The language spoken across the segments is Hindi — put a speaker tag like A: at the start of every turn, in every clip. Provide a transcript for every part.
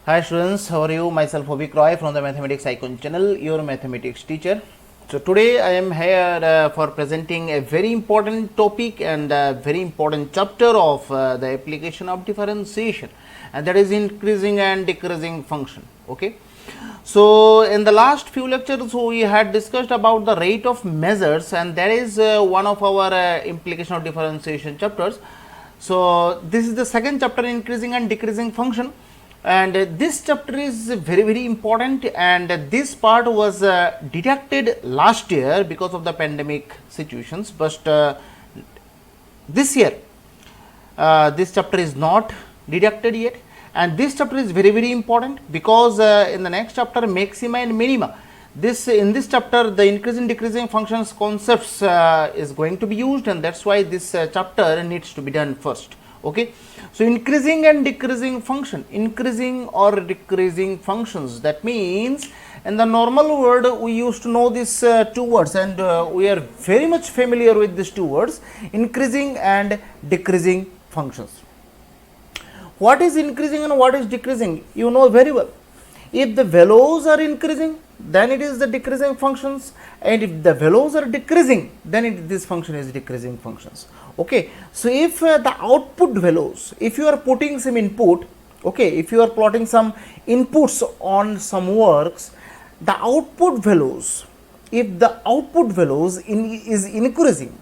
A: Hi students, how are you? Myself Hobik Roy from the Mathematics Icon channel, your mathematics teacher. So today I am here for presenting a very important topic and a very important chapter of the application of differentiation, and that is increasing and decreasing function. Okay. So in the last few lectures we had discussed about the rate of measures, and that is one of our implication of differentiation chapters. So this is the second chapter, increasing and decreasing function, and this chapter is very important, and this part was deducted last year because of the pandemic situations, but this year this chapter is not deducted yet, and this chapter is very important because in the next chapter, maxima and minima, in this chapter the increasing decreasing functions concepts is going to be used, and that's why this chapter needs to be done first. Okay, so increasing and decreasing function, increasing or decreasing functions, that means in the normal world we used to know these two words, and we are very much familiar with these two words, increasing and decreasing functions. What is increasing and what is decreasing? You know very well. If the values are increasing, then it is the decreasing functions, and if the values are decreasing, then this function is decreasing functions. Okay, so if the output values, if you are putting some input, okay, if you are plotting some inputs on some works, the output values, if the output values is increasing,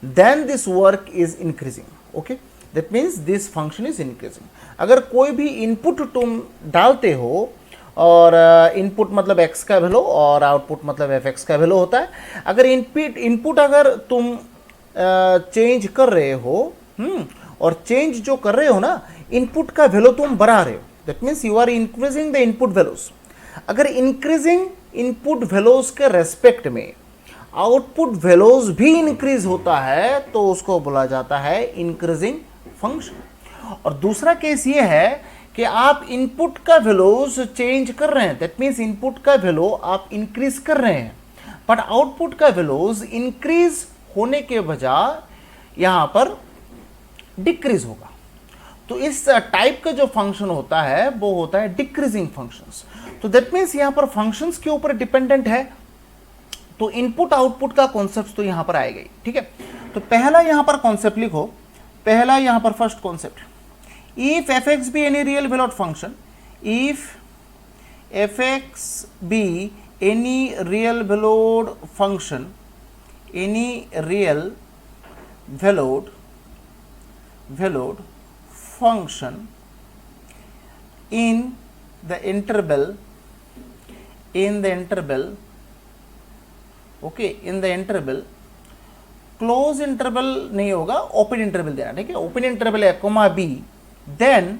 A: then this work is increasing. Okay, that means this function is increasing. अगर कोई भी इनपुट तुम डालते हो, और इनपुट मतलब x का वैल्यू और आउटपुट मतलब fx का वैल्यू होता है, अगर इनपुट अगर तुम चेंज कर रहे हो, और चेंज जो कर रहे हो ना, इनपुट का वैल्यू तुम बढ़ा रहे हो, that means you are increasing the input values. अगर इंक्रीजिंग इनपुट वैल्यूज के रेस्पेक्ट में आउटपुट वैल्यूज भी इंक्रीज होता है तो उसको बोला जाता है इंक्रीजिंग फंक्शन. और दूसरा केस ये है कि आप इनपुट का वैल्यूज चेंज कर रहे हैं, दैट मीन्स इनपुट का वैल्यू आप इंक्रीज कर रहे हैं, बट आउटपुट का वैल्यूज इंक्रीज होने के बजाय यहां पर डिक्रीज होगा. तो इस टाइप का जो फंक्शन होता है वो होता है डिक्रीजिंग फंक्शंस. तो दैट मीन्स यहां पर फंक्शंस के ऊपर डिपेंडेंट है, तो इनपुट आउटपुट का कॉन्सेप्ट तो यहां पर आएगा ही. ठीक है, तो पहला यहां पर कॉन्सेप्ट लिखो, पहला यहां पर first concept, if fx be any real valued function, if fx be any real valued function, any real valued function in the interval, okay, in the interval, close interval नहीं होगा, ओपन इंटरवल देना. ठीक है, ओपन इंटरवल है comma B, then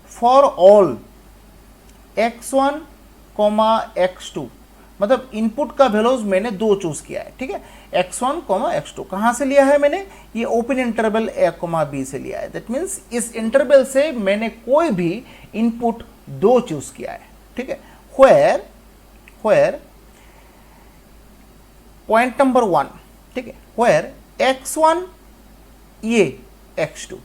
A: for all x1, x2, मतलब इनपुट का वैल्यूज मैंने दो चूज किया है. ठीक है, x1, x2 कहां से लिया है मैंने? ये ओपन इंटरवल a, b से लिया है. दैट मीन्स इस इंटरवल से मैंने कोई भी इनपुट दो चूज किया है. ठीक है, where पॉइंट नंबर 1, ठीक है, where x1 ये x2,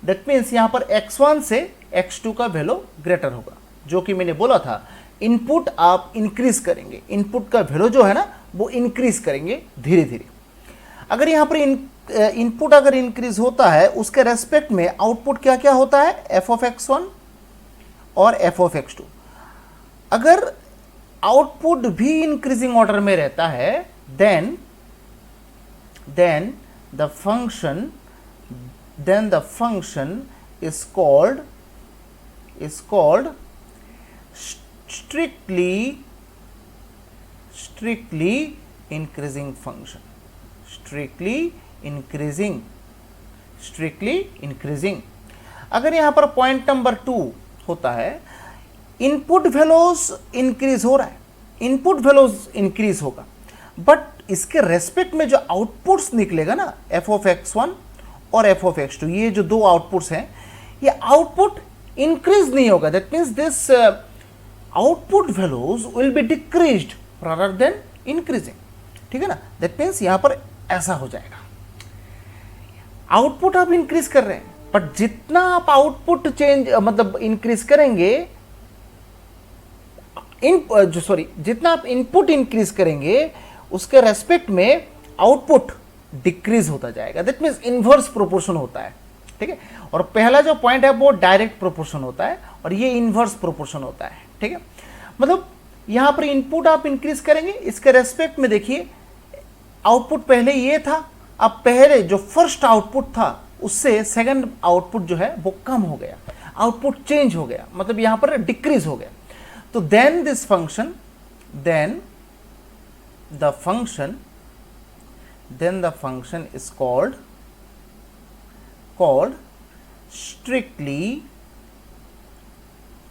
A: दैट मीन्स यहां पर x1 से x2 का वैल्यू ग्रेटर होगा, जो कि मैंने बोला था इनपुट आप इंक्रीज करेंगे, इनपुट का वैल्यू जो है ना वो इंक्रीज करेंगे धीरे धीरे. अगर यहां पर इनपुट अगर इंक्रीज होता है, उसके रेस्पेक्ट में आउटपुट क्या क्या होता है? f of x1 और f of x2. अगर आउटपुट भी इंक्रीजिंग ऑर्डर में रहता है, then the function is called strictly increasing function. strictly increasing. अगर यहां पर पॉइंट नंबर 2 होता है, इनपुट वैल्यूज इंक्रीज हो रहा है, इनपुट वैल्यूज इंक्रीज होगा, बट इसके रेस्पेक्ट में जो आउटपुट्स निकलेगा ना, f of x1 और f of x2, ये जो दो आउटपुट्स हैं, ये आउटपुट इंक्रीज नहीं होगा. That means this output values will be decreased rather than increasing. ठीक है ना, दैट मीन्स यहां पर ऐसा हो जाएगा. आउटपुट आप इंक्रीज कर रहे हैं, बट जितना आप आउटपुट चेंज मतलब इंक्रीज करेंगे, जितना आप इनपुट इंक्रीज करेंगे उसके रेस्पेक्ट में आउटपुट डिक्रीज होता जाएगा। दैट मीन्स इनवर्स प्रोपोर्शन होता है, ठीक है। और पहला जो पॉइंट है वो डायरेक्ट प्रोपोर्शन होता है और ये इनवर्स प्रोपोर्शन होता है, ठीक है। मतलब यहां पर इनपुट आप इंक्रीज करेंगे, इसके रेस्पेक्ट में देखिए आउटपुट पहले ये था, अब पहले जो फर्स्ट आउटपुट था उससे सेकंड आउटपुट जो है वो कम हो गया, आउटपुट चेंज हो गया, मतलब यहां पर डिक्रीज हो गया। तो then this function, then the function is called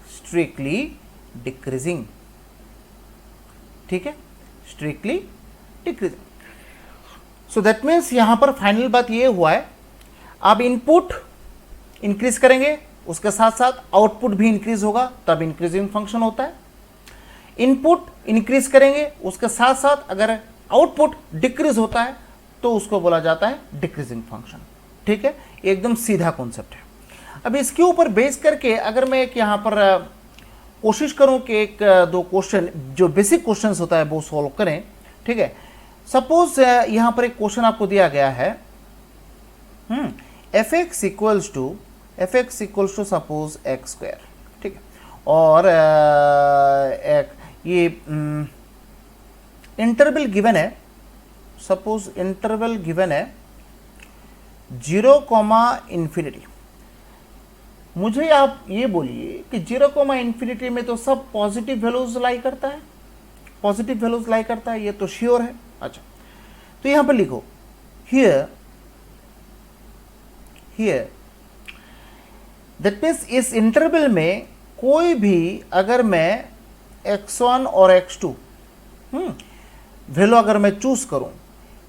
A: strictly decreasing, ठीक है, strictly decreasing। So that means यहां पर फाइनल बात ये हुआ है, आप इनपुट इंक्रीज करेंगे उसके साथ साथ आउटपुट भी इंक्रीज होगा, तब इंक्रीजिंग फंक्शन होता है। इनपुट इंक्रीज करेंगे उसके साथ साथ अगर आउटपुट डिक्रीज होता है तो उसको बोला जाता है डिक्रीजिंग फंक्शन, ठीक है। एकदम सीधा कॉन्सेप्ट है। अब इसके ऊपर बेस करके अगर मैं एक यहाँ पर कोशिश करूं कि एक दो क्वेश्चन जो बेसिक क्वेश्चंस होता है वो सॉल्व करें, ठीक है। सपोज यहाँ पर एक क्वेश्चन आपको दिया गया है, F X equals to suppose X square, ठीक है। और एक ये इंटरवल गिवन है, सपोज इंटरवल गिवन है 0, मुझे आप ये बोलिए कि 0, में तो सब पॉजिटिव वैल्यूज लाई करता है, पॉजिटिव वैल्यूज लाई करता है, ये तो श्योर है। अच्छा, तो यहां पर लिखो हियर दैट मीन्स इस इंटरवल में कोई भी अगर मैं x1 और x2 वैल्यू अगर मैं चूज करूं,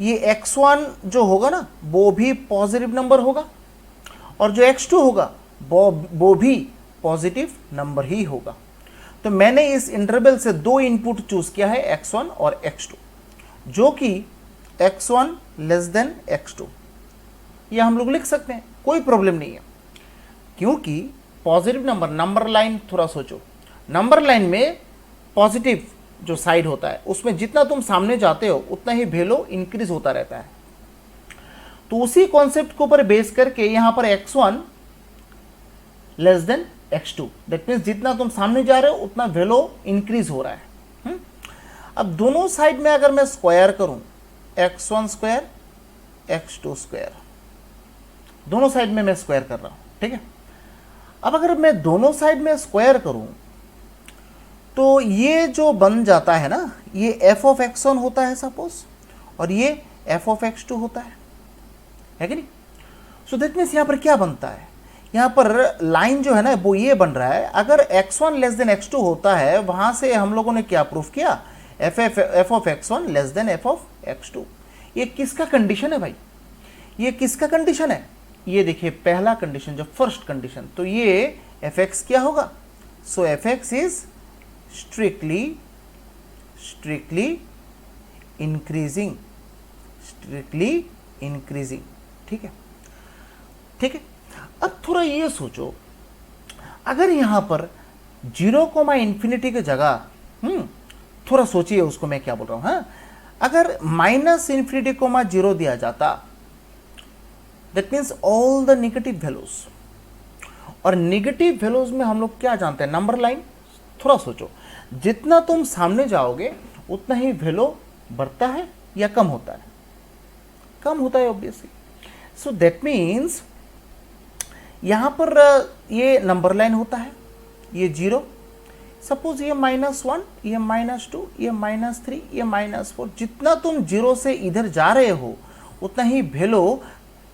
A: ये x1 जो होगा ना वो भी पॉजिटिव नंबर होगा और जो x2 होगा वो भी पॉजिटिव नंबर ही होगा। तो मैंने इस इंटरवल से दो इनपुट चूज किया है x1 और x2, जो कि x1 लेस देन x2, यह हम लोग लिख सकते हैं, कोई प्रॉब्लम नहीं है। क्योंकि पॉजिटिव नंबर लाइन थोड़ा सोचो, नंबर लाइन में पॉजिटिव जो साइड होता है उसमें जितना तुम सामने जाते हो उतना ही वैल्यू इंक्रीज होता रहता है। तो उसी कॉन्सेप्ट के ऊपर बेस करके यहां पर x1 less than x2, that means जितना तुम सामने जा रहे हो उतना वैल्यू इंक्रीज हो रहा है। अब दोनों साइड में अगर मैं स्क्वायर करूं, x1 स्क्वायर x2 स्क्वायर, दोनों साइड में मैं स्क्वायर कर रहा हूं, ठीक है। अब अगर मैं दोनों साइड में स्क्वायर करूं तो ये जो बन जाता है ना, ये f ऑफ x1 होता है सपोज, और ये f ऑफ x2 होता है कि नहीं। सो दैट मीन्स यहां पर क्या बनता है, यहां पर लाइन जो है ना वो ये बन रहा है, अगर x1 लेस देन x2 होता है वहां से हम लोगों ने क्या प्रूफ किया, f of x1 less than f of x2। ये किसका कंडीशन है भाई, ये किसका कंडीशन है, ये देखिए पहला कंडीशन जो फर्स्ट कंडीशन, तो ये fx क्या होगा, सो fx इज strictly increasing, ठीक है, ठीक है। अब थोड़ा ये सोचो, अगर यहां पर 0, की जगह थोड़ा सोचिए उसको मैं क्या बोल रहा हूं, हाँ, अगर -∞, 0 दिया जाता, that means all the negative values, और नेगेटिव वैल्यूज में हम लोग क्या जानते हैं, नंबर लाइन। थोड़ा सोचो, जितना तुम सामने जाओगे उतना ही वैल्यू बढ़ता है या कम होता है, कम होता है ऑब्वियसली। सो दैट मीन्स यहां पर ये नंबर लाइन होता है, ये 0, सपोज ये -1, ये -2, ये -3, ये -4, जितना तुम 0 से इधर जा रहे हो उतना ही वैल्यू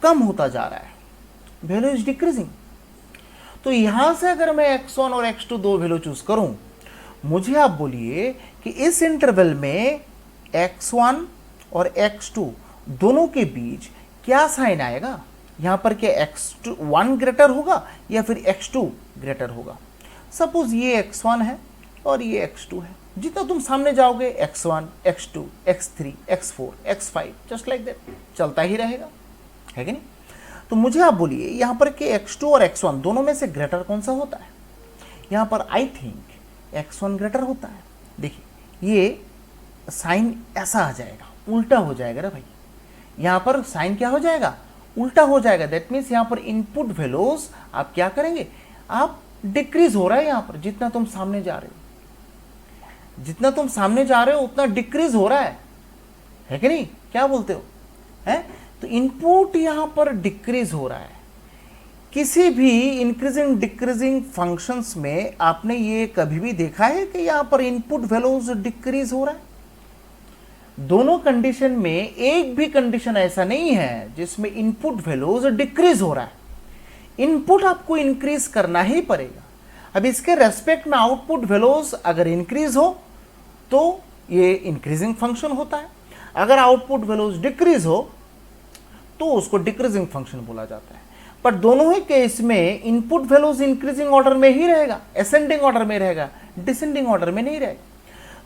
A: कम होता जा रहा है, वैल्यू इज डिक्रीजिंग। तो यहां से अगर मैं x1 और x2 दो वैल्यू चूज करूं, मुझे आप बोलिए कि इस इंटरवल में x1 और x2 दोनों के बीच क्या साइन आएगा, यहां पर क्या x1 ग्रेटर होगा या फिर x2 ग्रेटर होगा। सपोज ये x1 है और ये x2 है, जितना तुम सामने जाओगे x1, x2, x3, x4, x5 just like that चलता ही रहेगा, है कि नहीं। तो मुझे आप बोलिए यहाँ पर कि x2 और x1 दोनों में से ग्रेटर कौन सा होता है? यहाँ पर आई थिंक x1 ग्रेटर होता है। देखिए ये साइन ऐसा आ जाएगा, उल्टा हो जाएगा ना भाई, यहाँ पर साइन क्या हो जाएगा? उल्टा हो जाएगा। दैट मीन्स यहाँ पर इनपुट वैल्यूज आप क्या करेंगे? आप डिक्रीज हो रहा है यहाँ पर, जितना तुम सामने जा रहे हो, जितना तुम सामने जा रहे हो उतना डिक्रीज हो रहा है कि नहीं? क्या बोलते हो? है तो इनपुट यहाँ पर डिक्रीज हो रहा है। किसी भी इंक्रीजिंग डिक्रीजिंग फंक्शंस में आपने ये कभी भी देखा है कि यहाँ पर इनपुट वैल्यूज डिक्रीज हो रहा है? दोनों कंडीशन में एक भी कंडीशन ऐसा नहीं है जिसमें इनपुट वैल्यूज डिक्रीज हो रहा है। इनपुट आपको इंक्रीज करना ही पड़ेगा। अब इसके रेस्पेक्ट में आउटपुट वैल्यूज अगर इंक्रीज हो तो ये इंक्रीजिंग फंक्शन होता है, अगर आउटपुट वैल्यूज डिक्रीज हो तो उसको डिक्रीजिंग फंक्शन बोला जाता है। पर दोनों ही केस में इनपुट वैल्यूज इंक्रीजिंग ऑर्डर में ही रहेगा, असेंडिंग ऑर्डर में रहेगा, डिसेंडिंग ऑर्डर में नहीं रहेगा।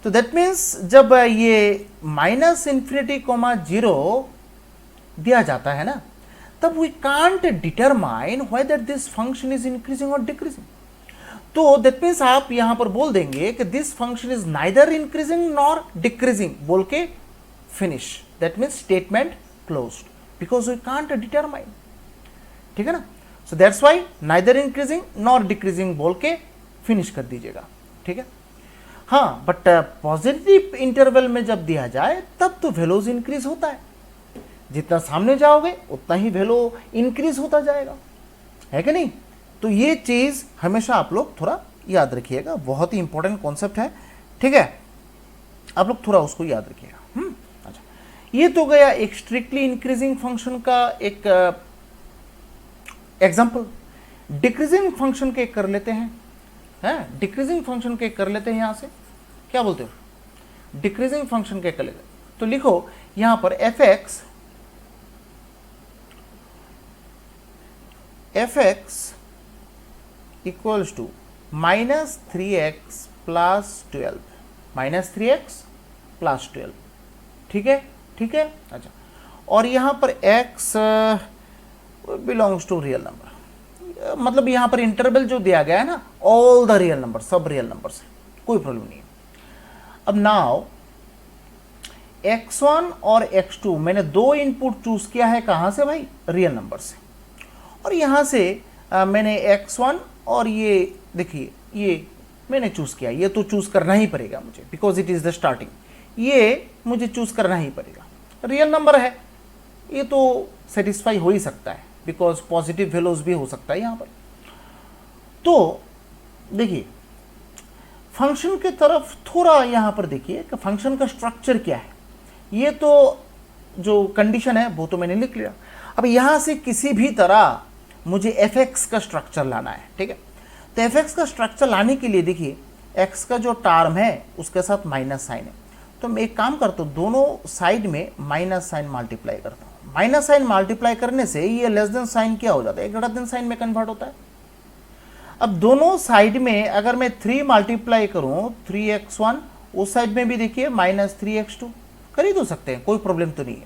A: तो दैट मीन्स जब ये -∞, 0 दिया जाता है ना, तब we can't determine whether this function is increasing और डिक्रीजिंग। तो दैट मीन्स आप यहां पर बोल देंगे कि this function is neither increasing nor decreasing बोल के finish. That means statement closed, because we can't determine. ठीक है ना? So that's why neither increasing nor decreasing बोल के फिनिश कर दीजिएगा। ठीक है? हाँ, बट पॉजिटिव इंटरवल में जब दिया जाए तब तो वैल्यूज इंक्रीज होता है, जितना सामने जाओगे उतना ही वैल्यू इंक्रीज होता जाएगा, है कि नहीं? तो ये चीज हमेशा आप लोग थोड़ा याद रखिएगा, बहुत ही इंपॉर्टेंट कॉन्सेप्ट है। ठीक है, आप लोग थोड़ा उसको याद रखिएगा। अच्छा, ये तो गया एक स्ट्रिक्टली इंक्रीजिंग फंक्शन का एक एग्जाम्पल। डिक्रीजिंग फंक्शन के कर लेते हैं, हैं? डिक्रीजिंग फंक्शन के कर लेते हैं। यहां से क्या बोलते हो? डिक्रीजिंग फंक्शन के कर लेते हैं। तो लिखो यहां पर f(x) equals to -3x plus 12, -3x plus 12। ठीक है? ठीक है। अच्छा, और यहां पर x belongs to real number, मतलब यहां पर इंटरवल जो दिया गया है ना, ऑल द रियल नंबर, सब रियल नंबर से, कोई प्रॉब्लम नहीं है। अब नाउ x1 और x2 मैंने दो इनपुट चूज किया है, कहां से भाई? रियल नंबर से। और यहां से मैंने x1 और ये देखिए ये मैंने चूज किया, ये तो चूज करना ही पड़ेगा मुझे, because it is the starting, ये मुझे चूज करना ही पड़ेगा। रियल नंबर है, ये तो सेटिस्फाई हो ही सकता है, बिकॉज पॉजिटिव वैल्यूज भी हो सकता है यहां पर। तो देखिए फंक्शन की तरफ थोड़ा यहां पर देखिए कि फंक्शन का स्ट्रक्चर क्या है। ये तो जो कंडीशन है वो तो मैंने लिख लिया। अब यहां से किसी भी तरह मुझे f(x) का स्ट्रक्चर लाना है। ठीक है? तो f(x) का स्ट्रक्चर लाने के लिए देखिए x का जो टर्म है उसके साथ माइनस साइन है, तो मैं एक काम करता हूं, दोनों साइड में माइनस साइन मल्टीप्लाई करता हूं। माइनस साइन मल्टीप्लाई करने से ये लेस देन साइन क्या हो जाता है? ग्रेटर देन साइन में कन्वर्ट होता है। अब दोनों साइड में अगर मैं 3 मल्टीप्लाई करूं, 3x1, उस साइड में भी देखिए -3x2, कर ही तो सकते हैं, कोई प्रॉब्लम तो नहीं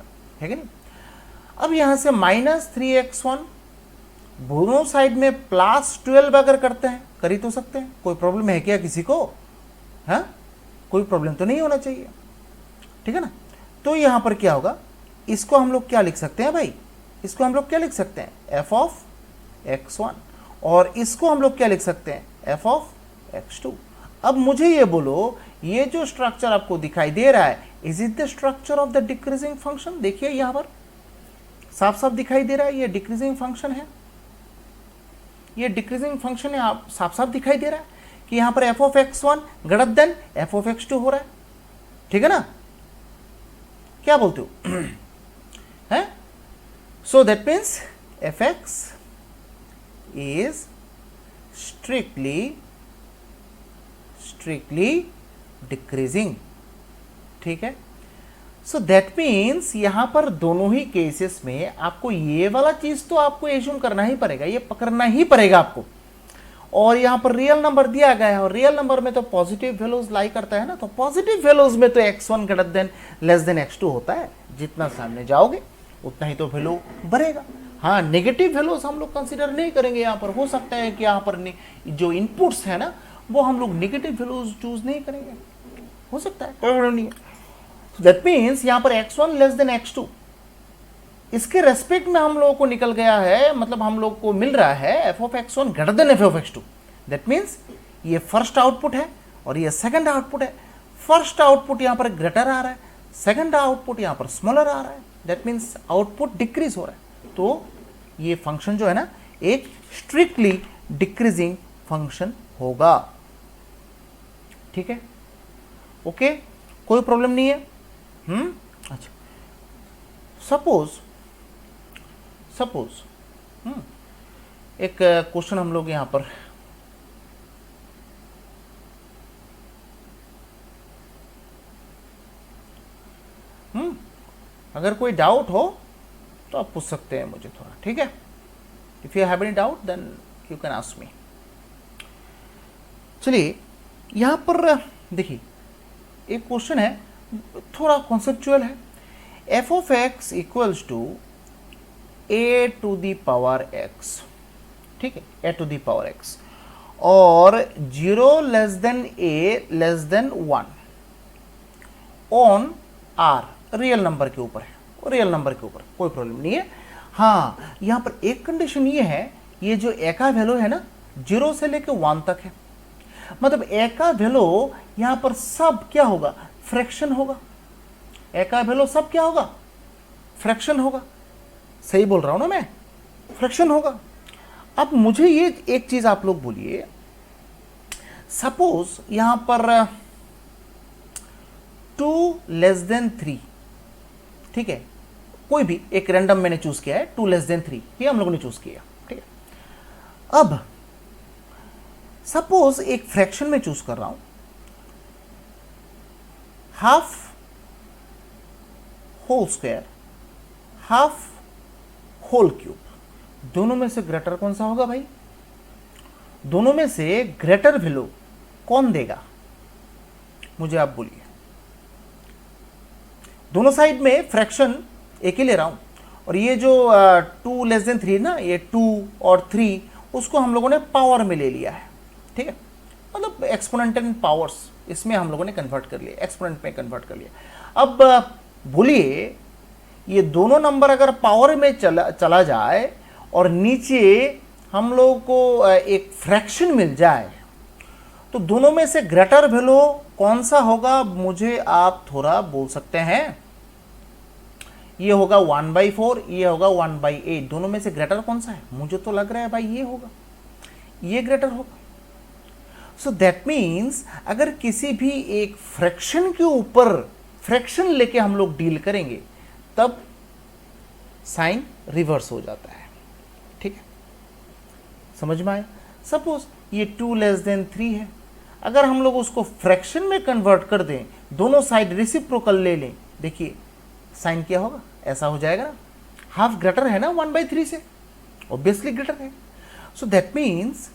A: है कि नहीं? अब यहां से -3x1, दोनों साइड में +12 अगर करते हैं, कर ही तो सकते हैं, कोई प्रॉब्लम है क्या किसी को? है? कोई प्रॉब्लम तो नहीं होना चाहिए। ठीक है ना? तो यहां पर क्या होगा, इसको हम लोग क्या लिख सकते हैं भाई? इसको हम लोग क्या लिख सकते हैं? f(x1), और इसको हम लोग क्या लिख सकते हैं? f(x2). अब मुझे ये बोलो, ये जो स्ट्रक्चर आपको दिखाई दे रहा है, is it the structure of the decreasing function? देखिए यहां पर साफ साफ दिखाई दे रहा है, ये डिक्रीजिंग फंक्शन है, ये डिक्रीजिंग फंक्शन है, आप साफ साफ दिखाई दे रहा है कि यहां पर f(x1) ग्रेटर देन f(x2) हो रहा है। ठीक है ना? क्या बोलते हो? है? सो that means f(x) is strictly decreasing। ठीक है? सो दैट मीन्स यहां पर दोनों ही केसेस में आपको ये वाला चीज तो आपको एज्यूम करना ही पड़ेगा, ये पकड़ना ही पड़ेगा आपको। और यहां पर रियल नंबर दिया गया है, और रियल नंबर में तो पॉजिटिव वैल्यूज लाई करता है ना, तो पॉजिटिव वैल्यूज में तो x1 greater than less than x2 होता है, जितना सामने जाओगे उतना ही तो वैल्यू बढ़ेगा। हाँ, नेगेटिव वैल्यूज हम लोग कंसीडर नहीं करेंगे यहाँ पर। हो सकता है कि यहाँ पर जो इनपुट्स है ना वो हम लोग नेगेटिव वैल्यूज चूज नहीं करेंगे, हो सकता है, कोई प्रॉब्लम नहीं है। दैट मीन्स यहाँ पर x1 लेस देन x2, इसके रेस्पेक्ट में हम लोगों को निकल गया है, मतलब हम लोग को मिल रहा है f of x1 greater then f of x2। That means ये फर्स्ट आउटपुट है और ये सेकंड आउटपुट है। फर्स्ट आउटपुट यहाँ पर ग्रेटर आ रहा है, सेकंड आउटपुट यहाँ पर स्मॉलर आ रहा है। दैट मीन्स आउटपुट डिक्रीज हो रहा है। तो ये फंक्शन जो है ना एक स्ट्रिक्टली डिक्रीजिंग फंक्शन होगा। ठीक है, ओके, कोई प्रॉब्लम नहीं है। अच्छा, सपोज एक क्वेश्चन हम लोग यहां पर अगर कोई डाउट हो तो आप पूछ सकते हैं मुझे थोड़ा, ठीक है। If you have any doubt then you can ask me. चलिए यहां पर देखिए एक क्वेश्चन है, थोड़ा कॉन्सेप्चुअल है। F of X equals to A to the power X, ठीक है, A to the power X, और 0 less than A less than 1 on R, real number के ऊपर है, रियल नंबर के ऊपर, कोई प्रॉब्लम नहीं है। हाँ, यहां पर एक कंडीशन ये है, ये जो ए का वैल्यू है ना 0 से लेकर 1 तक है, मतलब ए का वैल्यू यहां पर सब क्या होगा, फ्रैक्शन होगा। ए का वैल्यू सब क्या होगा, फ्रैक्शन होगा। सही बोल रहा हूं ना मैं, फ्रैक्शन होगा। अब मुझे ये एक चीज आप लोग बोलिए, सपोज यहां पर 2 लेस देन 3, ठीक है, कोई भी एक रैंडम मैंने चूज किया है, 2 लेस देन 3, ये हम लोगों ने चूज किया, ठीक है। अब सपोज एक फ्रैक्शन में चूज कर रहा हूं, half whole square half whole cube, दोनों में से ग्रेटर कौन सा होगा भाई? दोनों में से ग्रेटर वैल्यू कौन देगा, मुझे आप बोलिए। दोनों साइड में फ्रैक्शन एक ही ले रहा हूं, और ये जो 2 लेस देन 3 ना, ये 2 और 3 उसको हम लोगों ने पावर में ले लिया है, ठीक है, मतलब एक्सपोनेंट एंड पावर्स इसमें हम लोगों ने कन्वर्ट कर लिया, एक्सपोनेंट में कन्वर्ट कर लिया। अब बोलिए ये दोनों नंबर अगर पावर में चला जाए और नीचे हम लोगों को एक फ्रैक्शन मिल जाए, तो दोनों में से ग्रेटर वैल्यू कौन सा होगा, मुझे आप थोड़ा बोल सकते हैं? ये होगा 1/4, ये होगा 1/8, दोनों में से ग्रेटर कौन सा है? मुझे तो लग रहा है भाई ये होगा, ये ग्रेटर होगा। सो दैट मीन्स अगर किसी भी एक फ्रैक्शन के ऊपर फ्रैक्शन लेके हम लोग डील करेंगे तब साइन रिवर्स हो जाता है, ठीक है, समझ में आया? सपोज ये 2 लेस देन 3 है, अगर हम लोग उसको फ्रैक्शन में कन्वर्ट कर दें, दोनों साइड रेसिप्रोकल ले लें, देखिए साइन क्या होगा, ऐसा हो जाएगा ना, हाफ ग्रेटर है ना 1/3 से, ऑब्वियसली ग्रेटर है। सो दैट मीन्स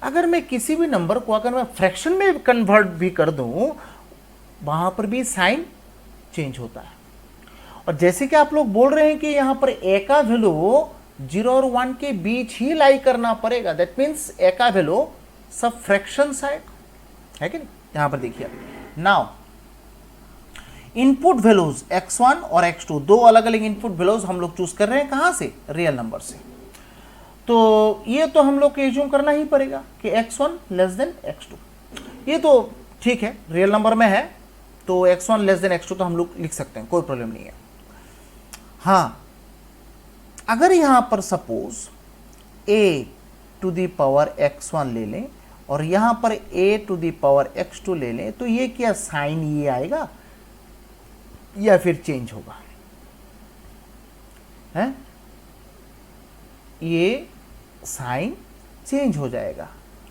A: अगर मैं किसी भी नंबर को अगर मैं फ्रैक्शन में कन्वर्ट भी कर दूं, वहां पर भी साइन चेंज होता है। और जैसे कि आप लोग बोल रहे हैं कि यहां पर ए का वैल्यू 0 और 1 के बीच ही लाई करना पड़ेगा, दैट मीन्स ए का वैल्यू सब फ्रैक्शन साइड है कि नहीं? यहां पर देखिए नाउ इनपुट वैल्यूज x1 और x2, दो अलग अलग इनपुट वैल्यूज हम लोग चूज कर रहे हैं, कहां से? रियल नंबर से। तो ये तो हम लोग को एज्यूम करना ही पड़ेगा कि x1 लेस देन x2, ये तो ठीक है, रियल नंबर में है तो x1 लेस देन x2 तो हम लोग लिख सकते हैं, कोई प्रॉब्लम नहीं है। हाँ, अगर यहां पर suppose a to the power x1 ले लें और यहां पर a to the power x2 ले लें, तो ये क्या साइन ये आएगा या फिर चेंज होगा? है, ये साइन चेंज हो जाएगा।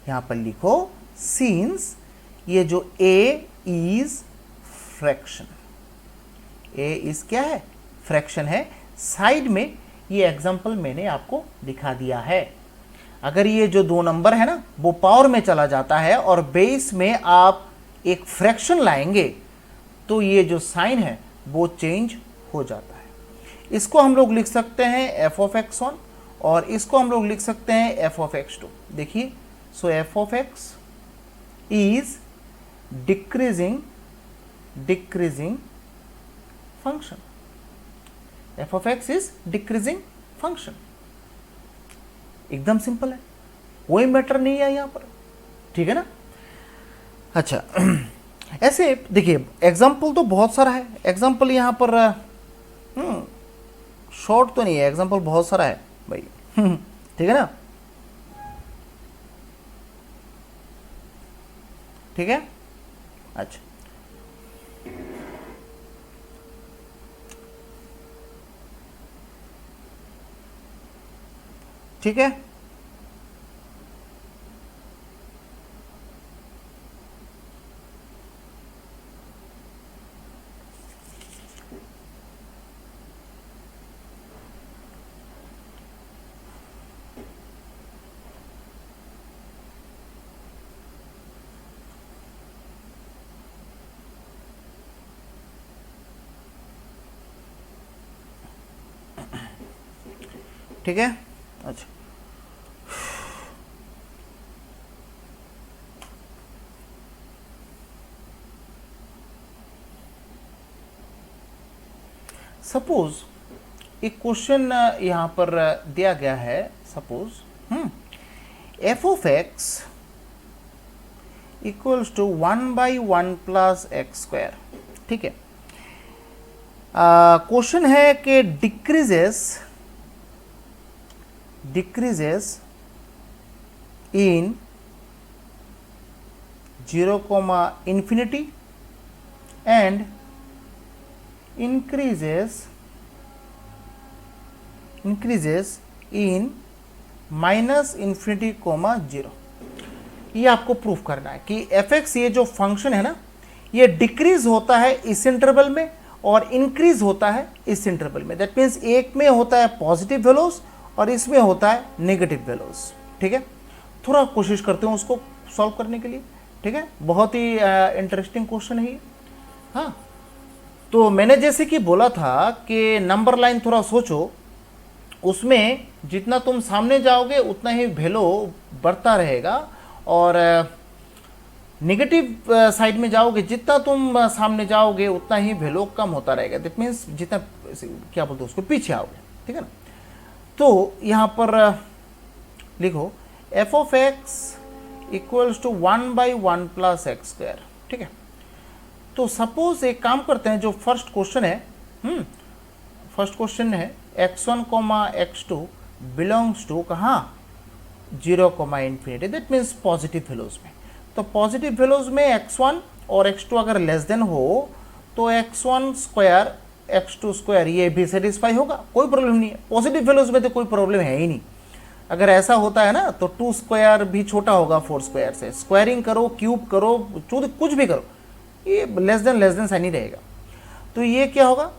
A: यहां पर लिखो सिंस ये जो a is fraction, a is क्या है? फ्रैक्शन है। साइड में ये एग्जांपल मैंने आपको दिखा दिया है। अगर ये जो दो नंबर है ना वो पावर में चला जाता है और बेस में आप एक फ्रैक्शन लाएंगे तो ये जो साइन है वो चेंज हो जाता है। इसको हम लोग लिख सकते हैं f ऑफ x1 और इसको हम लोग लिख सकते हैं एफ ऑफ एक्स टू। देखिए, so F of X is decreasing function. F of X is decreasing function. एकदम सिंपल है, कोई मैटर नहीं है यहां पर, ठीक है ना। अच्छा, ऐसे देखिए एग्जाम्पल तो बहुत सारा है। एग्जाम्पल यहां पर शॉर्ट तो नहीं है, एग्जाम्पल बहुत सारा है भाई। ठीक है ना, ठीक है। अच्छा, ठीक है। ठीक है। अच्छा, सपोज एक क्वेश्चन यहां पर दिया गया है। Suppose F of X equals to 1/1 plus X square. ठीक है, क्वेश्चन है कि decreases in 0, infinity and increases in minus infinity comma 0। ये आपको प्रूफ करना है कि एफ एक्स, ये जो फंक्शन है ना, ये डिक्रीज होता है इस इंटरवल में और इंक्रीज होता है इस इंटरवल में। दैट मीन्स एक में होता है पॉजिटिव वैल्यूज और इसमें होता है नेगेटिव वैल्यूज। ठीक है, थोड़ा कोशिश करते हैं उसको सॉल्व करने के लिए। ठीक है, बहुत ही इंटरेस्टिंग क्वेश्चन है ये। हाँ, तो मैंने जैसे कि बोला था कि नंबर लाइन थोड़ा सोचो, उसमें जितना तुम सामने जाओगे उतना ही वैल्यू बढ़ता रहेगा और नेगेटिव साइड में जाओगे, जितना तुम सामने जाओगे उतना ही वैल्यू कम होता रहेगा। दैट मीन्स जितना, क्या बोलते हैं उसको, पीछे आओगे। ठीक है ना। तो यहाँ पर लिखो F of X equals to 1/1 plus X square. ठीक है, तो सपोज एक काम करते हैं, जो फर्स्ट क्वेश्चन है, फर्स्ट क्वेश्चन है x1, x2 बिलोंग्स टू कहाँ, 0, infinity. That means positive values में। तो पॉजिटिव वैल्यूज में x1 और x2 अगर लेस देन हो तो x1 स्क्वायर x2 स्क्वायर ये भी सेटिस्फाई होगा, कोई प्रॉब्लम नहीं है। पॉजिटिव वैल्यूज में तो कोई प्रॉब्लम है ही नहीं। अगर ऐसा होता है ना तो 2 स्क्वायर भी छोटा होगा 4 स्क्वायर से। स्क्वायरिंग करो, क्यूब करो, कुछ भी करो, ये लेस देन साइन ही रहेगा। तो ये क्या होगा,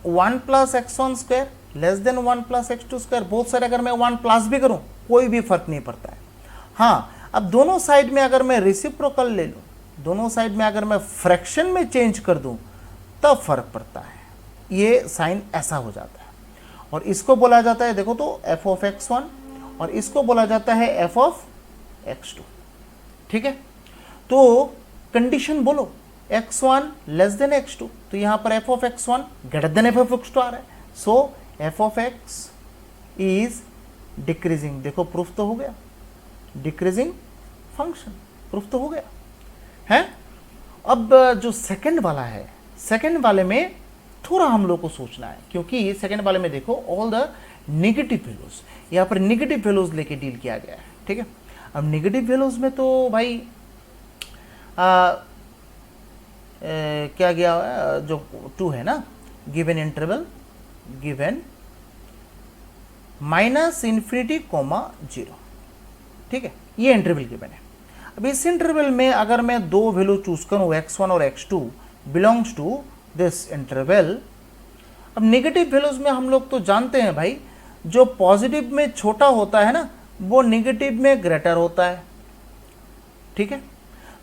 A: 1 plus x1 square less than 1 plus x2 square. बहुत सारे अगर मैं 1 प्लस भी करूं कोई भी फर्क नहीं पड़ता है। हाँ, अब दोनों साइड में अगर मैं रेसिप्रोकल ले लूं, दोनों साइड में अगर मैं फ्रैक्शन में चेंज कर दूं तब फर्क पड़ता है। ये साइन ऐसा हो जाता है और इसको बोला जाता है, देखो तो एफ ऑफ x1 और इसको बोला जाता है एफ ऑफ x2। ठीक है, तो कंडीशन बोलो x1 लेस देन x2, तो यहां पर F of x1 greater than F of x2 आ रहा है। So F of x is decreasing. देखो प्रूफ तो हो गया, डिक्रीजिंग फंक्शन प्रूफ तो हो गया है। अब जो सेकंड वाला है, सेकंड वाले में थोड़ा हम लोग को सोचना है, क्योंकि सेकंड वाले में देखो ऑल द नेगेटिव वैल्यूज, यहाँ पर नेगेटिव वैल्यूज लेके डील किया गया है। ठीक है, अब नेगेटिव वैल्यूज में तो भाई क्या गया है, जो 2 है ना, given interval, given minus infinity comma 0। ठीक है, ये इंटरवल गिवन है। अब इस इंटरवल में अगर मैं 2 वैल्यू चूज करूं, x1 और x2 belongs to this interval. अब नेगेटिव वैल्यूज में हम लोग तो जानते हैं भाई, जो पॉजिटिव में छोटा होता है ना वो नेगेटिव में ग्रेटर होता है। ठीक है,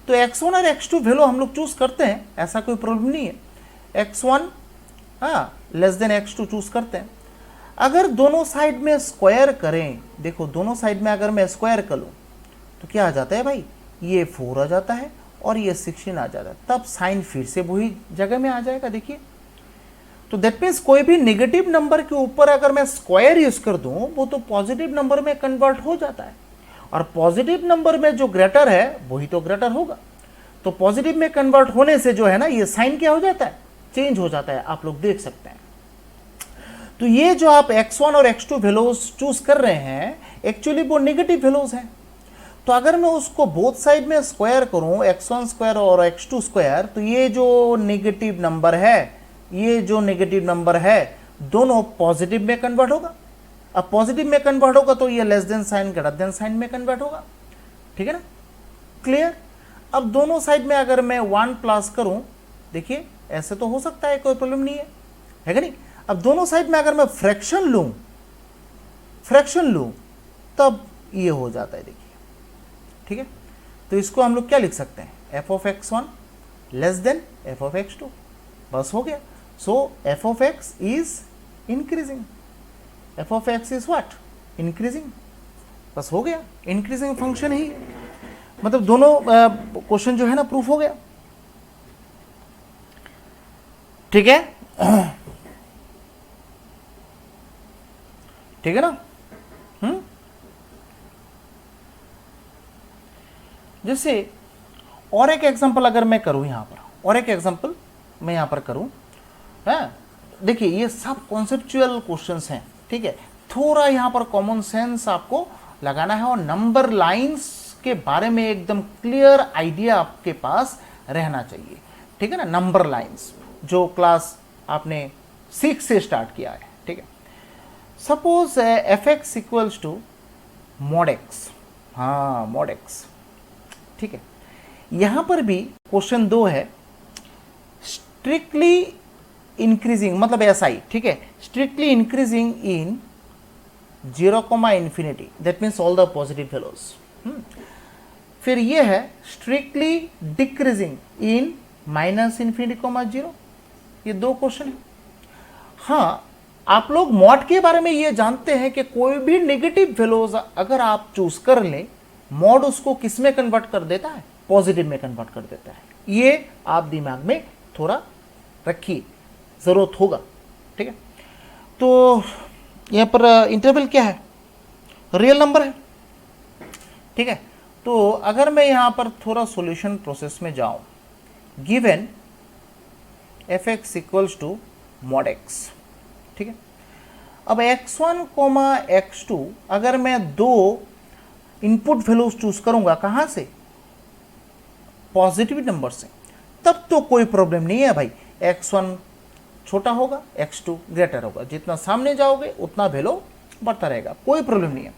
A: तो x1 और x2 वैल्यू हम लोग चूज करते हैं, ऐसा कोई प्रॉब्लम नहीं है। x1 less than x2 choose करते हैं। अगर दोनों साइड में स्क्वायर करें, देखो दोनों साइड में अगर मैं स्क्वायर कर लूं तो क्या आ जाता है भाई, ये 4 आ जाता है और ये 16 आ जाता है, तब साइन फिर से वही जगह में आ जाएगा। देखिए, तो दैट मीन्स कोई भी नेगेटिव नंबर के ऊपर अगर मैं स्क्वायर यूज कर दूं वो तो पॉजिटिव नंबर में कन्वर्ट हो जाता है, और पॉजिटिव नंबर में जो ग्रेटर है वही तो ग्रेटर होगा। तो पॉजिटिव में कन्वर्ट होने से जो है ना, ये साइन क्या हो जाता है, चेंज हो जाता है, आप लोग देख सकते हैं। तो ये जो आप x1 और x2 वैल्यूज चूज कर रहे हैं, एक्चुअली वो नेगेटिव वैल्यूज हैं। तो अगर मैं उसको बोथ साइड में स्क्वायर करूं, x1 स्क्वायर और x2 स्क्वायर, तो ये जो नेगेटिव नंबर है, ये जो नेगेटिव नंबर है, दोनों पॉजिटिव में कन्वर्ट होगा। अब पॉजिटिव में कन्वर्ट होगा तो ये less than sign greater than sign में कन्वर्ट होगा। ठीक है ना, क्लियर। अब दोनों साइड में अगर मैं 1 प्लस करूं, देखिए ऐसे तो हो सकता है, कोई प्रॉब्लम नहीं है कि नहीं। अब दोनों साइड में अगर मैं फ्रैक्शन लूं तब ये हो जाता है, देखिए। ठीक है, तो इसको हम लोग क्या लिख सकते हैं, f of x1 less than f of x2, बस हो गया। सो f of x is increasing, f of x is what, increasing, बस हो गया। इंक्रीजिंग फंक्शन ही, मतलब दोनों क्वेश्चन जो है ना प्रूफ हो गया। ठीक है, ठीक है ना। जैसे और एक एग्जांपल अगर मैं करूं यहां पर, और एक एग्जांपल मैं यहां पर करूं, है, देखिए ये सब कॉन्सेप्चुअल क्वेश्चंस हैं। ठीक है, थोड़ा यहां पर कॉमन सेंस आपको लगाना है और नंबर लाइंस के बारे में एकदम क्लियर आइडिया आपके पास रहना चाहिए। ठीक है ना, नंबर लाइंस जो क्लास आपने 6 से स्टार्ट किया है। ठीक है, suppose F X equals to mod X, हाँ मॉड एक्स। ठीक है, यहां पर भी क्वेश्चन 2 है, स्ट्रिक्टली इंक्रीजिंग, मतलब ऐसा ही। ठीक है, strictly increasing in 0, infinity, that means all the positive values. फिर ये है स्ट्रिक्टली डिक्रीजिंग इन -इंफिनिटी, 0। ये 2 क्वेश्चन है। हाँ, आप लोग मॉड के बारे में ये जानते हैं कि कोई भी नेगेटिव वैल्यूज अगर आप चूज कर लें, मॉड उसको किस में कन्वर्ट कर देता है, पॉजिटिव में कन्वर्ट कर देता है। ये आप दिमाग में थोड़ा रखिए, जरूरत होगा। ठीक है, तो यहां पर इंटरवल क्या है, रियल नंबर है। ठीक है, तो अगर मैं यहां पर थोड़ा सॉल्यूशन प्रोसेस में जाऊं, given F X equals to mod X. ठीक है, अब x1, x2 अगर मैं 2 इनपुट वैल्यूज चूज करूंगा, कहां से, पॉजिटिव नंबर से, तब तो कोई प्रॉब्लम नहीं है भाई। x1 छोटा होगा, x2 ग्रेटर होगा, जितना सामने जाओगे उतना वैल्यू बढ़ता रहेगा, कोई प्रॉब्लम नहीं है।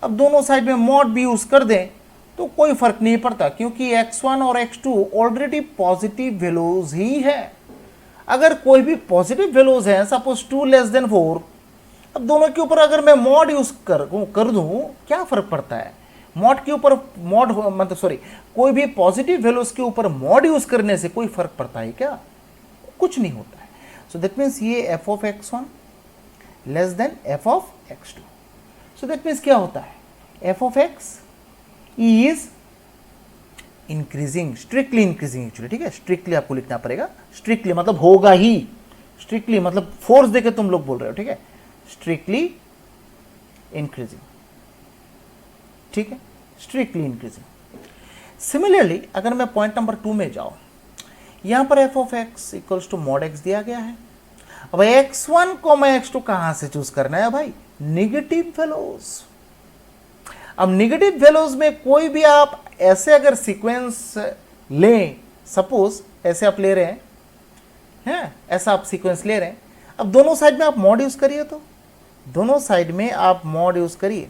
A: अब दोनों साइड में मॉड भी यूज कर दें तो कोई फर्क नहीं पड़ता, क्योंकि x1 और x2 ऑलरेडी पॉजिटिव वैल्यूज ही है। अगर कोई भी पॉजिटिव वैल्यूज है, सपोज 2 लेस देन 4, अब दोनों के ऊपर अगर मैं मॉड यूज कर दूं, क्या फर्क पड़ता है। मॉड के ऊपर मॉड, मतलब सॉरी, कोई भी पॉजिटिव वैल्यूज के ऊपर मॉड यूज करने से कोई फर्क पड़ता है क्या, कुछ नहीं होता है। सो दैट मीन्स ये f of x1 less than f of x2। So that means क्या होता है, f of x is increasing, strictly increasing actually. ठीक है, स्ट्रिक्टली आपको लिखना पड़ेगा, स्ट्रिक्टली मतलब होगा ही, स्ट्रिक्टली मतलब फोर्स देके तुम लोग बोल रहे हो। ठीक है, स्ट्रिक्टली इंक्रीजिंग। ठीक है, स्ट्रिक्टली इंक्रीजिंग। सिमिलरली अगर मैं पॉइंट नंबर 2 में जाऊं, यहां पर f of x equals to mod x दिया गया है। अब x1, x2 कहां से चूज करना है भाई, नेगेटिव वैल्यूज। अब नेगेटिव वैल्यूज में कोई भी आप ऐसे अगर सीक्वेंस लें, सपोज ऐसे आप ले रहे हैं, ऐसा आप सीक्वेंस ले रहे हैं, अब दोनों साइड में आप मॉड यूज करिए, तो दोनों साइड में आप मॉड यूज करिए,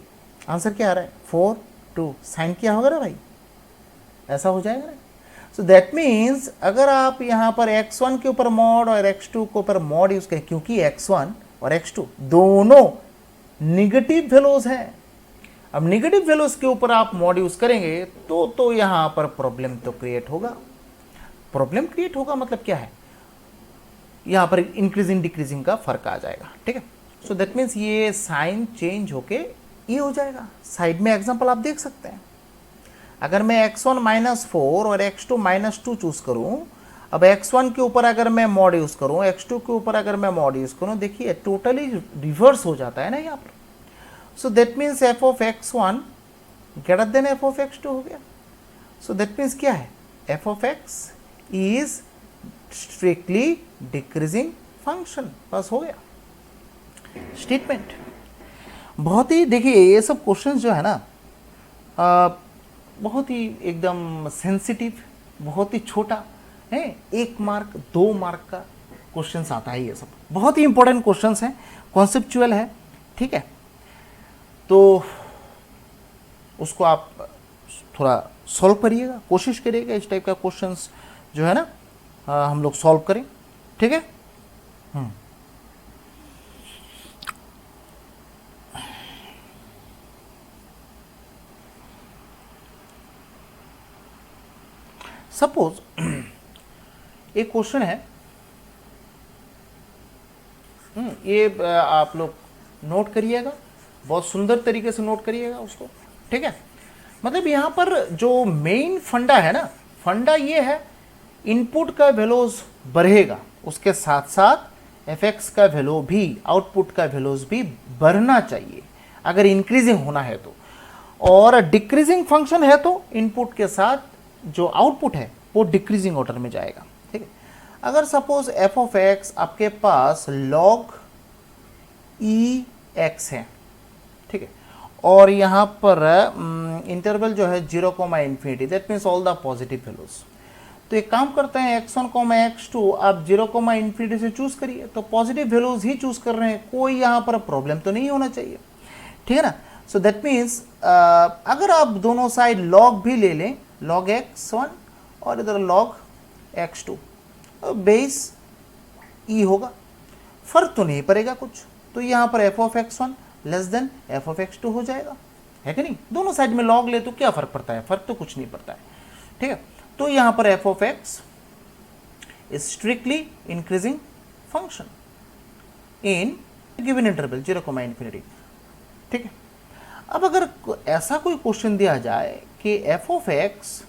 A: आंसर क्या आ रहा है, 4, 2, साइन क्या होगा ना भाई, ऐसा हो जाएगा ना। सो दैट मीन्स अगर आप यहां पर x1 के ऊपर मॉड और x2 के ऊपर मॉड यूज करें, क्योंकि x1 और x2 दोनों निगेटिव वैल्यूज हैं, अब निगेटिव वैल्यूज के ऊपर आप मॉड यूज करेंगे तो यहां पर प्रॉब्लम तो क्रिएट होगा। प्रॉब्लम क्रिएट होगा मतलब क्या है, यहां पर इंक्रीजिंग डिक्रीजिंग का फर्क आ जाएगा। ठीक है, सो दैट मीन्स ये साइन चेंज होके ये हो जाएगा। साइड में एग्जांपल आप देख सकते हैं, अगर मैं x1 -4 और x2 -2 चूज करूं, अब x1 के ऊपर अगर मैं मॉड यूज करूं, x2 के ऊपर अगर मैं मॉड यूज करूं, देखिए टोटली रिवर्स हो जाता है ना यहाँ पर। सो that means f of x1 greater then f of x2 हो गया। सो दैट मीन्स क्या है, f of x is strictly decreasing function. बस हो गया स्टेटमेंट। बहुत ही देखिए ये सब क्वेश्चंस जो है ना बहुत ही एकदम सेंसिटिव, बहुत ही छोटा है, 1 मार्क 2 मार्क का क्वेश्चंस आता है। ये सब बहुत ही इंपॉर्टेंट क्वेश्चंस हैं, कॉन्सेप्चुअल है, ठीक है। तो उसको आप थोड़ा सॉल्व करिएगा, कोशिश करिएगा इस टाइप का क्वेश्चंस जो है ना हम लोग सॉल्व करें, ठीक है। सपोज एक क्वेश्चन है, ये आप लोग नोट करिएगा, बहुत सुंदर तरीके से नोट करिएगा उसको, ठीक है। मतलब यहाँ पर जो मेन फंडा है ना, फंडा ये है इनपुट का वैल्यूज बढ़ेगा, उसके साथ साथ एफएक्स का वैल्यू भी, आउटपुट का वैल्यूज भी बढ़ना चाहिए अगर इंक्रीजिंग होना है तो, और डिक्रीजिंग फंक्शन है तो इनपुट के साथ जो आउटपुट है वो डिक्रीजिंग ऑर्डर में जाएगा, ठीक है। अगर सपोज एफ ऑफ एक्स आपके पास लॉग ई एक्स है, ठीक है, और यहाँ पर इंटरवल जो है 0, that means all the positive values. तो एक काम करते हैं, x1, x2 आप 0, से चूज करिए, तो पॉजिटिव वैल्यूज ही चूज कर रहे हैं, कोई यहाँ पर प्रॉब्लम तो नहीं होना चाहिए, ठीक है ना। सो दैट मीन्स अगर आप दोनों साइड लॉग भी ले लें, log x1 और इधर log x2, बेस e होगा, फर्क तो नहीं पड़ेगा कुछ, तो यहाँ पर f of x1 less than f of x2 हो जाएगा, है कि नहीं। दोनों साइड में log ले तो क्या फर्क पड़ता है, फर्क तो कुछ नहीं पड़ता है, ठीक है। तो यहाँ पर f of x is strictly increasing function in given interval 0, ठीक है। अब अगर ऐसा कोई क्वेश्चन दिया जाए कि f ऑफ x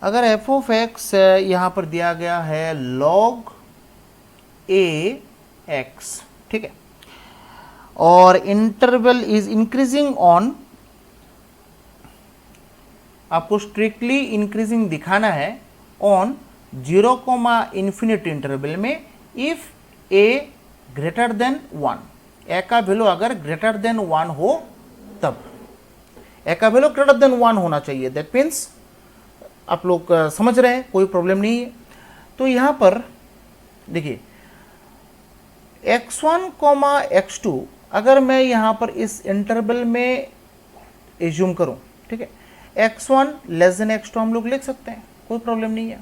A: अगर f ऑफ x यहाँ पर दिया गया है log a x, ठीक है, और इंटरवल इज इंक्रीजिंग ऑन, आपको स्ट्रिक्टली इंक्रीजिंग दिखाना है ऑन 0, इंटरवल में, if a greater than 1, a का वैल्यू अगर ग्रेटर देन 1 हो तब, a का वैल्यू ग्रेटर देन 1 होना चाहिए, दैट मीन्स आप लोग समझ रहे हैं, कोई प्रॉब्लम नहीं है। तो यहां पर देखिए x1, x2 अगर मैं यहां पर इस इंटरवल में एज्यूम करूं, ठीक है, x1 लेस देन x2 हम लोग लिख सकते हैं, कोई प्रॉब्लम नहीं है।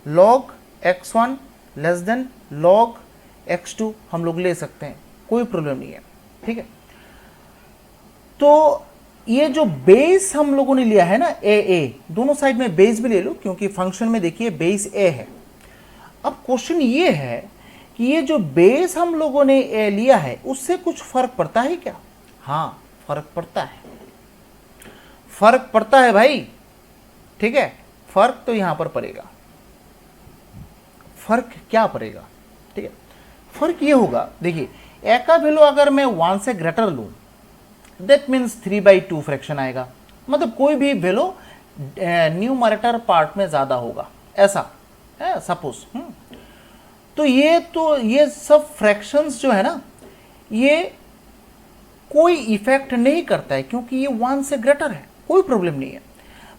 A: log x1 less than log x2 हम लोग ले सकते हैं, कोई प्रॉब्लम नहीं है, ठीक है। तो ये जो बेस हम लोगों ने लिया है ना ए, दोनों साइड में बेस भी ले लो, क्योंकि फंक्शन में देखिए बेस ए है। अब क्वेश्चन ये है कि ये जो बेस हम लोगों ने ए लिया है उससे कुछ फर्क पड़ता है क्या? हाँ, फर्क पड़ता है, फर्क पड़ता है भाई, ठीक है। फर्क तो यहां पर पड़ेगा, फर्क क्या पड़ेगा, ठीक है। फर्क ये होगा, देखिए ए का वैल्यू अगर मैं 1 से ग्रेटर लूं, दैट मीन्स 3/2 फ्रैक्शन आएगा, मतलब कोई भी वैल्यू न्यूमरेटर पार्ट में ज्यादा होगा, ऐसा है सपोज। तो ये सब फ्रैक्शंस जो है ना, ये कोई इफेक्ट नहीं करता है, क्योंकि ये 1 से ग्रेटर है, कोई प्रॉब्लम नहीं है।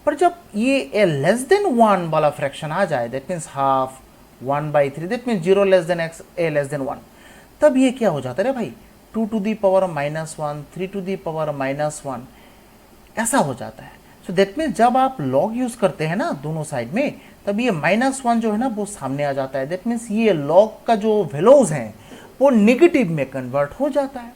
A: पर जब ये ए लेस देन 1 वाला फ्रैक्शन आ जाए, that means half, 1/3, that means 0 less then x, A less than 1, तब ये क्या हो जाता है भाई, 2 to the power -1, 3 to the power -1, ऐसा हो जाता है। सो दैट मीन्स जब आप लॉग यूज करते हैं ना दोनों साइड में, तब ये -1 जो है ना वो सामने आ जाता है। दैट मीन्स ये लॉग का जो वैल्यूज हैं वो नेगेटिव में कन्वर्ट हो जाता है,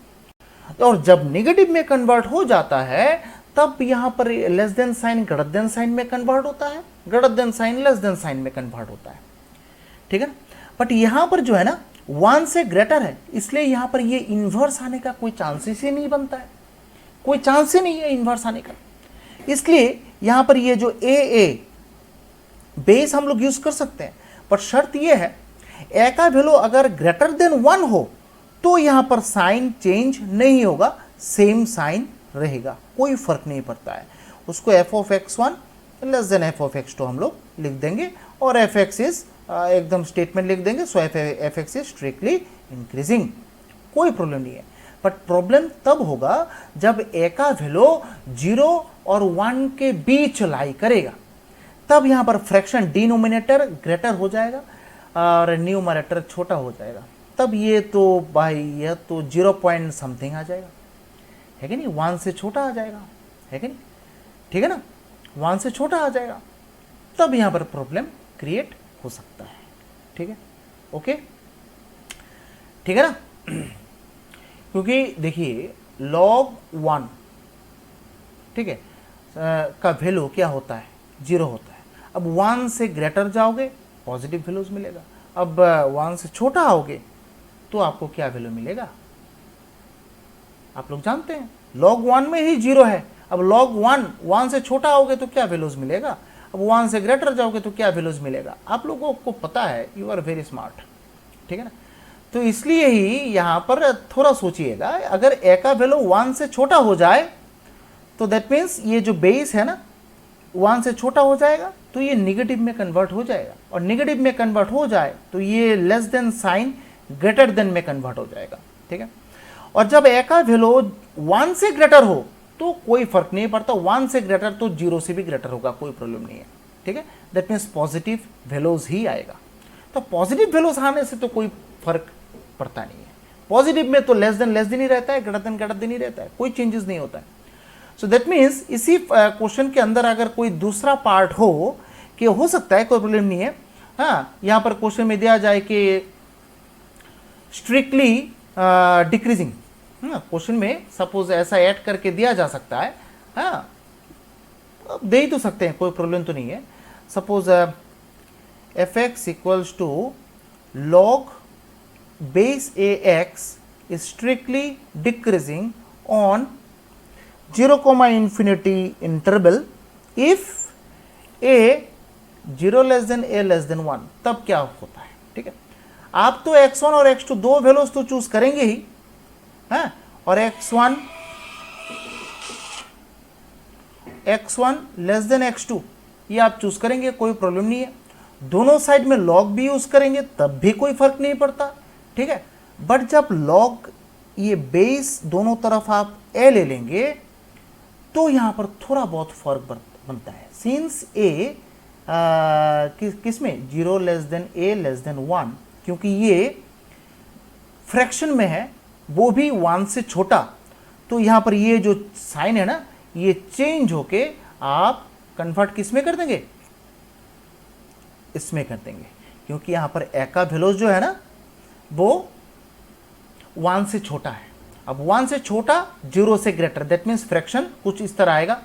A: और जब नेगेटिव में कन्वर्ट हो जाता है तब यहां पर less than sign greater than sign में कन्वर्ट होता है, greater than sign less than sign में कन्वर्ट होता है, ठीक है ना। बट यहां पर जो है ना 1 से ग्रेटर है, इसलिए यहां पर ये इन्वर्स आने का कोई चांसेस ही नहीं बनता है, कोई चांस ही नहीं है इन्वर्स आने का। इसलिए यहां पर ये जो ए बेस हम लोग यूज कर सकते हैं, पर शर्त ये है ए का वैल्यू अगर ग्रेटर देन 1 हो तो यहां पर साइन चेंज नहीं होगा, सेम साइन रहेगा, कोई फर्क नहीं पड़ता है। उसको f(x1) लेस देन f(x2) हम लोग लिख देंगे, और fx इज एकदम स्टेटमेंट लिख देंगे, सो fx इज स्ट्रिक्टली इंक्रीजिंग, कोई प्रॉब्लम नहीं है। बट प्रॉब्लम तब होगा जब a का वैल्यू 0 और 1 के बीच लाई करेगा, तब यहां पर फ्रैक्शन डिनोमिनेटर ग्रेटर हो जाएगा और न्यूमरेटर छोटा हो जाएगा, तब ये तो भाई यह तो 0 पॉइंट समथिंग आ जाएगा, है कि नहीं, 1 से छोटा आ जाएगा, है कि नहीं, ठीक है ना, 1 से छोटा आ जाएगा, तब यहां पर प्रॉब्लम क्रिएट हो सकता है, ठीक है, ओके, ठीक है ना। क्योंकि देखिए log 1, ठीक है, का वैल्यू क्या होता है, 0 होता है। अब 1 से ग्रेटर जाओगे पॉजिटिव वैल्यूज मिलेगा, अब 1 से छोटा आओगे तो आपको क्या वैल्यू मिलेगा, आप लोग जानते हैं log 1 में ही 0 है। अब log 1 से छोटा आओगे तो क्या वैल्यूज मिलेगा, अब 1 से ग्रेटर जाओगे तो क्या वैल्यूज मिलेगा, आप लोगों को पता है, यू आर वेरी स्मार्ट, ठीक है ना। तो इसलिए ही यहां पर थोड़ा सोचिएगा, अगर ए का वैल्यू 1 से छोटा हो जाए तो दैट मीन्स ये जो बेस है ना 1 से छोटा हो जाएगा, तो ये निगेटिव में कन्वर्ट हो जाएगा, और निगेटिव में कन्वर्ट हो जाए तो ये less than sign greater than में कन्वर्ट हो जाएगा, ठीक है। और जब ए का वैल्यू 1 से ग्रेटर हो तो कोई फर्क नहीं पड़ता, 1 से ग्रेटर तो 0 से भी ग्रेटर होगा, कोई प्रॉब्लम नहीं है, ठीक है। दैट मीन्स पॉजिटिव वैल्यूज ही आएगा, तो पॉजिटिव वैल्यूज आने से तो कोई फर्क पड़ता नहीं है। पॉजिटिव में तो लेस देन ही रहता है, ग्रेटर देन ही रहता है, कोई चेंजेस नहीं होता है। सो दैट मीन्स इसी क्वेश्चन के अंदर अगर कोई दूसरा पार्ट हो कि हो सकता है, कोई प्रॉब्लम नहीं है, हाँ, यहां पर क्वेश्चन में दिया जाए कि स्ट्रिक्टली डिक्रीजिंग, क्वेश्चन में सपोज ऐसा ऐड करके दिया जा सकता है, हाँ, दे ही तो सकते हैं, कोई प्रॉब्लम तो नहीं है। Suppose fx equals to log base ax is strictly decreasing on 0, infinity interval if a 0 less then a less than 1, तब क्या होता है, ठीक है। आप तो x1 और x2 दो वैल्यूज तो चूज करेंगे ही, हैं, और x1 लेस देन x2 ये आप चूज करेंगे, कोई प्रॉब्लम नहीं है। दोनों साइड में log भी यूज करेंगे तब भी कोई फर्क नहीं पड़ता, ठीक है। बट जब log ये बेस दोनों तरफ आप a ले लेंगे तो यहां पर थोड़ा बहुत फर्क बनता है, सिंस a किसमें 0 less then a less than 1, क्योंकि ये फ्रैक्शन में है, वो भी 1 से छोटा, तो यहां पर ये जो साइन है ना ये चेंज होके आप कन्वर्ट किस में कर देंगे, इसमें कर देंगे, क्योंकि यहां पर a का वैल्यू जो है ना वो 1 से छोटा है। अब 1 से छोटा 0 से ग्रेटर, दैट मीन्स फ्रैक्शन कुछ इस तरह आएगा,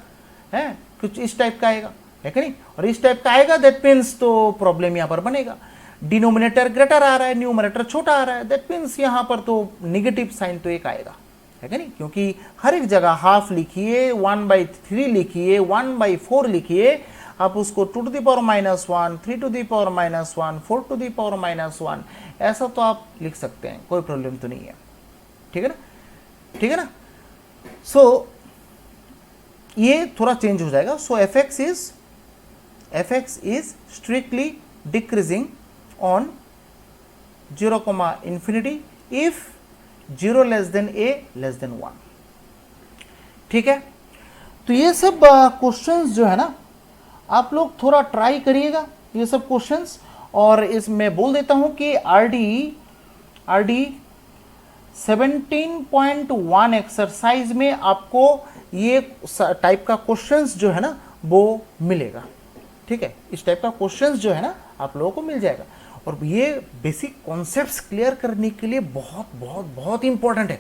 A: है, कुछ इस टाइप का आएगा, है कि नहीं, और इस टाइप का आएगा, दैट मीन्स तो प्रॉब्लम यहां पर बनेगा, डिनोमिनेटर ग्रेटर आ रहा है, न्यूमरेटर छोटा आ रहा है, दैट मीन्स यहां पर तो निगेटिव साइन तो एक आएगा, है कि नहीं, क्योंकि हर एक जगह हाफ लिखिए, 1/3 लिखिए, 1/4 लिखिए, आप उसको 2 to the power -1, 3 to the power -1, 4 to the power -1, ऐसा तो आप लिख सकते हैं, कोई प्रॉब्लम तो नहीं है, ठीक है ना, ठीक है ना। सो ये थोड़ा चेंज हो जाएगा। सो fx is strictly decreasing on 0, infinity if 0 less then a less than 1, ठीक है। तो ये सब क्वेश्चंस जो है ना आप लोग थोड़ा ट्राई करिएगा ये सब क्वेश्चंस, और इसमें बोल देता हूं कि RD 17.1 एक्सरसाइज में आपको ये टाइप का क्वेश्चंस जो है ना वो मिलेगा। ठीक है, इस टाइप का क्वेश्चंस जो है ना आप लोगों को मिल जाएगा। और ये बेसिक कॉन्सेप्ट्स क्लियर करने के लिए बहुत बहुत बहुत इंपॉर्टेंट है।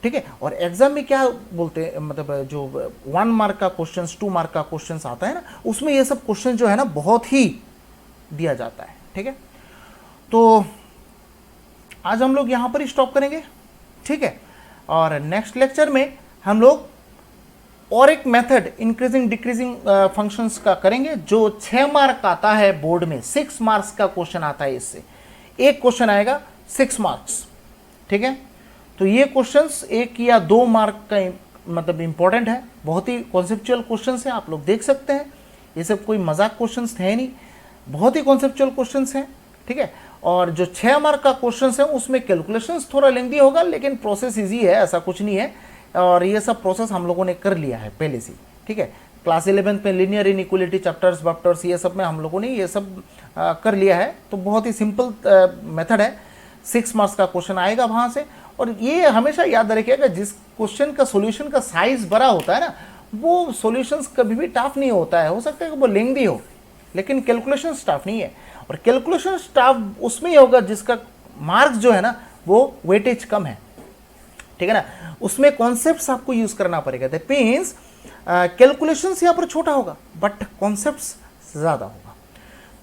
A: ठीक है, और एग्जाम में क्या बोलते हैं, मतलब जो 1 मार्क का क्वेश्चन, 2 मार्क का क्वेश्चन आता है ना, उसमें ये सब क्वेश्चन जो है ना बहुत ही दिया जाता है। ठीक है, तो आज हम लोग यहाँ पर ही स्टॉप करेंगे। ठीक है, और नेक्स्ट लेक्चर में हम लोग और एक मेथड इंक्रीजिंग डिक्रीजिंग फंक्शंस का करेंगे, जो 6 मार्क आता है बोर्ड में, 6 मार्क्स का क्वेश्चन आता है। इससे एक क्वेश्चन आएगा 6 मार्क्स। ठीक है, तो ये क्वेश्चंस 1 या 2 मार्क का मतलब इंपॉर्टेंट है, बहुत ही कॉन्सेप्चुअल क्वेश्चंस हैं, आप लोग देख सकते हैं। ये सब कोई मजाक क्वेश्चंस है नहीं, बहुत ही कॉन्सेप्चुअल क्वेश्चंस हैं। ठीक है, और जो 6 मार्क का क्वेश्चंस है उसमें कैलकुलेशंस थोड़ा लेंदी होगा, लेकिन प्रोसेस ईजी है, ऐसा कुछ नहीं है। और ये सब प्रोसेस हम लोगों ने कर लिया है पहले से। ठीक है, क्लास 11th में लीनियर इनइक्वालिटी चैप्टर्स वैप्टर्स ये सब में हम लोगों ने ये सब कर लिया है। तो बहुत ही सिंपल मेथड है, 6 मार्क्स का क्वेश्चन आएगा वहाँ से। और ये हमेशा याद रखिएगा, जिस क्वेश्चन का सोल्यूशन का साइज बड़ा होता है ना, वो सॉल्यूशंस कभी भी टफ नहीं होता है। हो सकता है कि वो लेंदी हो, लेकिन कैलकुलेशन टफ नहीं है। और कैलकुलेशन टफ उसमें ही होगा जिसका मार्क्स जो है ना वो वेटेज कम है। ठीक है ना, उसमें कॉन्सेप्ट्स आपको यूज करना पड़ेगा। दैट मीन्स कैलकुलेशंस यहाँ पर छोटा होगा बट कॉन्सेप्ट्स ज़्यादा होगा।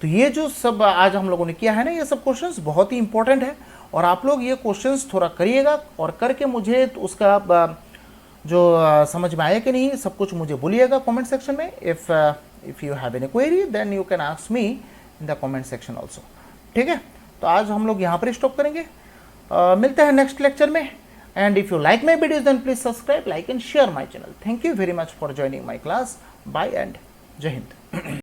A: तो ये जो सब आज हम लोगों ने किया है ना, ये सब क्वेश्चंस बहुत ही इंपॉर्टेंट है। और आप लोग ये क्वेश्चंस थोड़ा करिएगा, और करके मुझे उसका जो समझ में आया कि नहीं सब कुछ मुझे बोलिएगा कमेंट सेक्शन में। If you have any query then you can ask me in the comment section also. ठीक है, तो आज हम लोग यहाँ पर स्टॉप करेंगे, मिलते हैं नेक्स्ट लेक्चर में। And if you like my videos, then please subscribe, like and share my channel. Thank you very much for joining my class. Bye and Jai Hind.